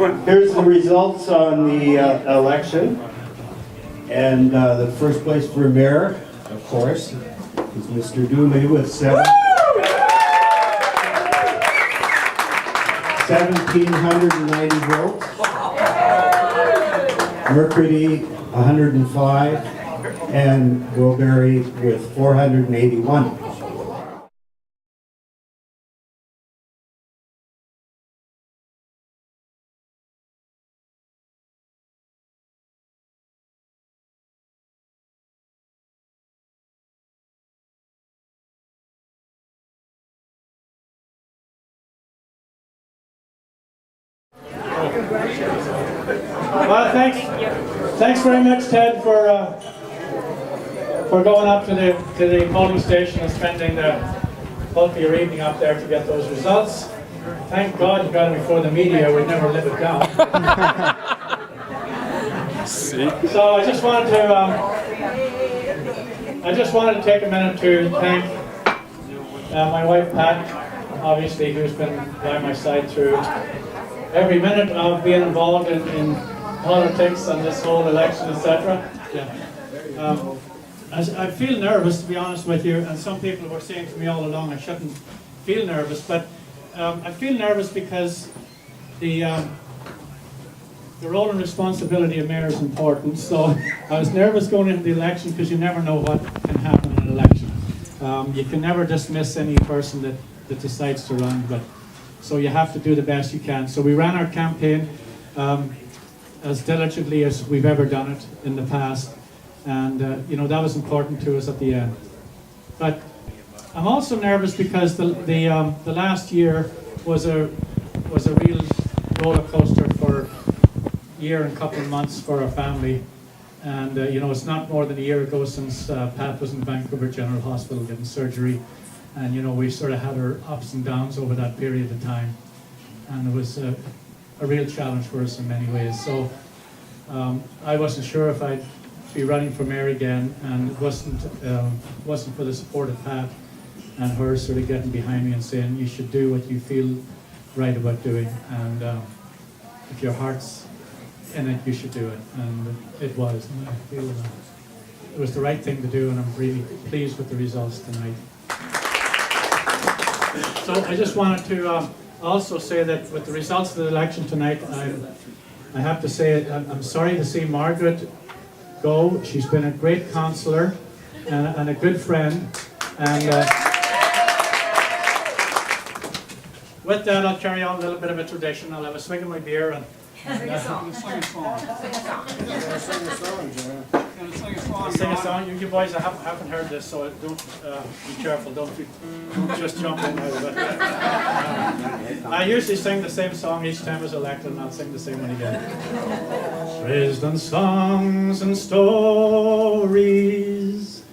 Here's the results on the election. And the first place for mayor, of course, is Mr. Dooley with 1,790 votes. Mercury 105, and Wilbury with 481. Well, thanks very much, Ted, for going up to the polling station and spending the bulk of your evening up there to get those results. Thank God you got it before the media. We'd never live it down. So I just wanted to take a minute to thank my wife Pat, obviously, who's been by my side through every minute of being involved in politics and this whole election, etc. I feel nervous, to be honest with you, and some people were saying to me all along I shouldn't feel nervous, but I feel nervous because the role and responsibility of mayor is important. So I was nervous going into the election because you never know what can happen in an election. You can never dismiss any person that decides to run, but so you have to do the best you can. So we ran our campaign as diligently as we've ever done it in the past, and you know, that was important to us at the end. But I'm also nervous because the last year was a real roller coaster for a year and a couple of months for our family, and you know, it's not more than a year ago since Pat was in Vancouver General Hospital getting surgery. And you know, we sort of had our ups and downs over that period of time, and it was a real challenge for us in many ways. So I wasn't sure if I'd be running for mayor again, and it wasn't for the support of Pat and her sort of getting behind me and saying you should do what you feel right about doing, and if your heart's in it, you should do it. And it was, and I feel it was the right thing to do, and I'm really pleased with the results tonight. So I just wanted to also say that with the results of the election tonight, I have to say I'm sorry to see Margaret go. She's been a great counsellor and a good friend. And with that, I'll carry on a little bit of a tradition. I'll have a swig of my beer and Sing a song. Sing a song. sing a song. You boys, I haven't heard this, so don't be careful. Don't just jump in out of it. I usually sing the same song each time I was elected, and I'll sing the same one again. Raised on songs and stories,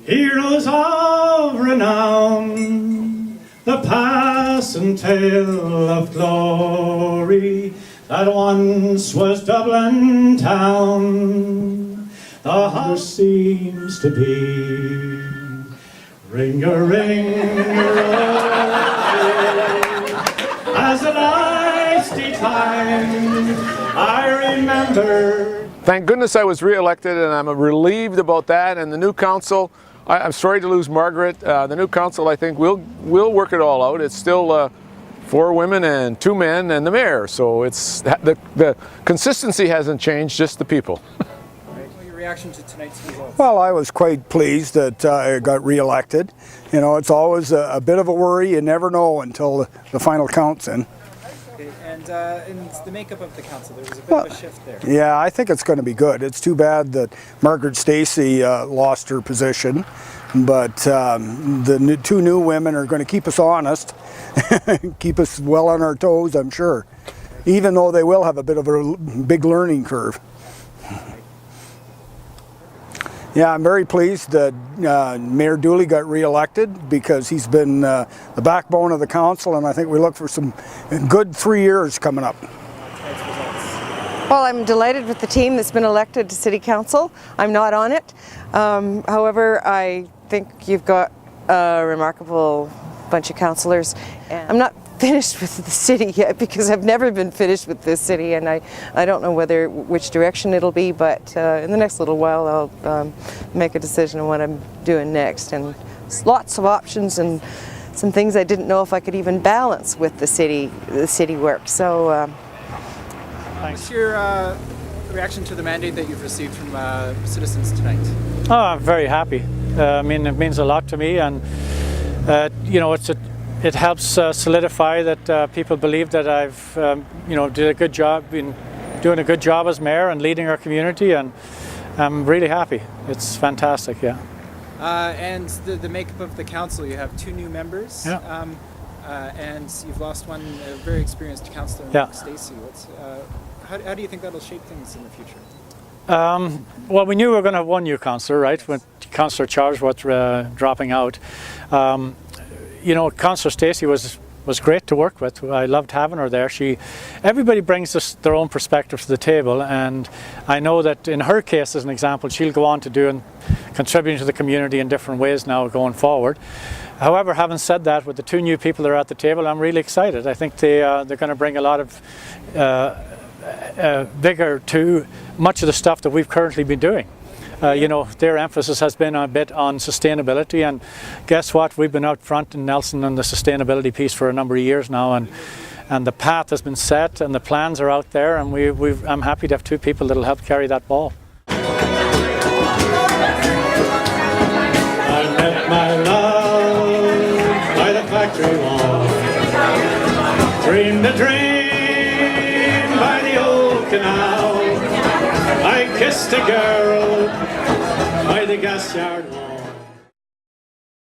heroes of renown, the passing tale of glory that once was Dublin town. The house seems to be ring-a-ring-a-rolling as the lights decline. I remember. Thank goodness I was re-elected, and I'm relieved about that. And the new council, I'm sorry to lose Margaret. The new council, I think, will work it all out. It's still 4 women and 2 men and the mayor, so it's the consistency hasn't changed, just the people. Your reaction to tonight's results? Well, I was quite pleased that I got re-elected. You know, it's always a bit of a worry. You never know until the final count's in. Okay. And the makeup of the council, there was a bit of a shift there. Yeah, I think it's going to be good. It's too bad that Margaret Stacey lost her position, but the 2 new women are going to keep us honest, keep us well on our toes, I'm sure, even though they will have a bit of a big learning curve. Yeah, I'm very pleased that Mayor Dooley got re-elected because he's been the backbone of the council, and I think we look for some good 3 years coming up. Well, I'm delighted with the team that's been elected to City Council. I'm not on it. However, I think you've got a remarkable bunch of councillors. I'm not finished with the city yet, because I've never been finished with this city, and I don't know which direction it'll be, but in the next little while I'll make a decision on what I'm doing next. And lots of options and some things I didn't know if I could even balance with the city work. So What's your reaction to the mandate that you've received from citizens tonight? Oh, I'm very happy. I mean, it means a lot to me, and you know, it helps solidify that people believe that I've you know, did a good job, been doing a good job as mayor and leading our community, and I'm really happy. It's fantastic, yeah. And the makeup of the council, you have 2 new members. Yeah. And you've lost one very experienced councillor, Yeah. Stacey. How do you think that'll shape things in the future? Well, we knew we were going to have one new councillor, right? When Councillor Charles was dropping out. You know, Councillor Stacey was great to work with. I loved having her there. Everybody brings us their own perspective to the table, and I know that in her case, as an example, she'll go on to contributing to the community in different ways now going forward. However, having said that, with the 2 new people that are at the table, I'm really excited. I think they're going to bring a lot of vigor to much of the stuff that we've currently been doing. You know, their emphasis has been a bit on sustainability, and guess what? We've been out front in Nelson on the sustainability piece for a number of years now, and the path has been set and the plans are out there, and I'm happy to have 2 people that'll help carry that ball. I met my love by the factory wall, dreamed a dream by the old canal. I kissed a girl by the gas yard wall.